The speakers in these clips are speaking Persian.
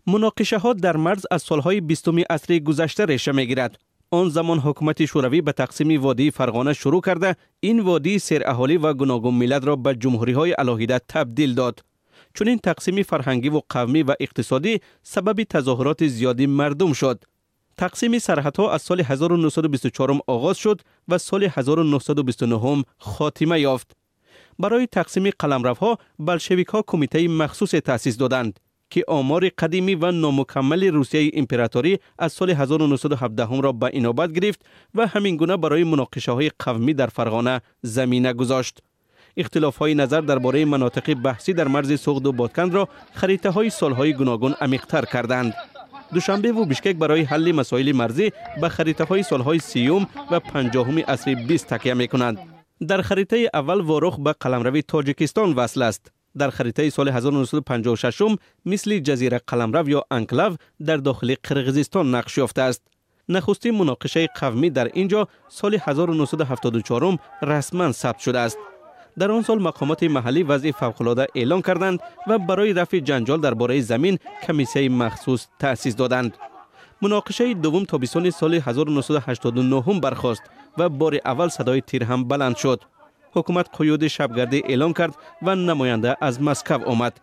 مناقشه ها در مرز از سالهای 20 عصر گذشته ریشه میگیرد. آن زمان حکومت شوروی به تقسیم وادی فرغانه شروع کرده، این وادی سیر اهالی و گوناگون ملت را به جمهوری های علاهیده تبدیل داد. چون این تقسیم فرهنگی و قومی و اقتصادی سبب تظاهرات زیادی مردم شد. تقسیم سرحدها از سال 1924 آغاز شد و سال 1929 خاتمه یافت. برای تقسیم قلمروها بلشویک ها کمیته مخصوص تأسیس دادند که آمار قدیمی و نامکمل روسیه امپراتوری از سال 1917 را به اینابت گرفت و همین گونه برای مناقشه های قومی در فرغانه زمینه گذاشت. اختلاف های نظر درباره مناطق بحثی در مرز سوغد و بادکند را خریطه های سالهای گوناگون عمیق‌تر کردند. دوشنبه و بشکک برای حل مسائل مرزی به خریطه های سالهای 30 و 50 عصر 20 تکیه می کنند. در خریطه اول واروخ به قلمرو تاجیکستان وصل است. در خریطه سال 1956 مثل جزیره قلمرو یا انکلاو در داخل قرقیزستان نقش یافته است. نخستین مناقشه قومی در اینجا سال 1974 رسما ثبت شده است. در آن سال مقامات محلی وضع فوق‌العاده اعلان کردند و برای رفع جنجال درباره زمین کمیته مخصوص تأسیس دادند. مناقشه دوم تابستان سال 1989 برخاست و بار اول صدای تیر هم بلند شد. حکومت قیود شبگردی اعلان کرد و نماینده از مسکو آمد.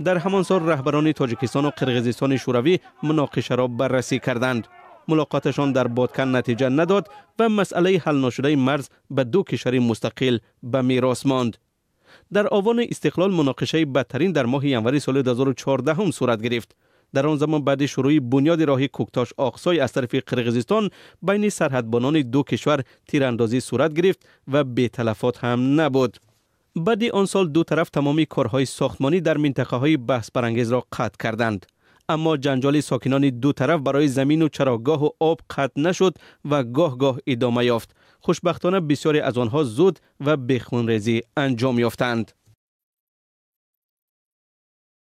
در همان سال رهبران تاجیکستان و قرقیزستان شوروی مناقشه را بررسی کردند. ملاقاتشان در بادکن نتیجه نداد و مسئله حل نشده مرز به دو کشور مستقل به میراث ماند. در آوان استقلال مناقشه بدترین در ماه ینوری سال 2014 صورت گرفت. در آن زمان بعد شروع بنیاد راه کوکتاش آقسای از طرف قرقیزستان بین سرحدبانان دو کشور تیراندازی صورت گرفت و بی تلفات هم نبود. بعد آن سال دو طرف تمامی کارهای ساختمانی در منطقه های بحث برانگیز را قطع کردند. اما جنجال ساکنان دو طرف برای زمین و چراگاه و آب قطع نشد و گاه گاه ادامه یافت. خوشبختانه بسیاری از آنها زود و به خونریزی انجام یافتند.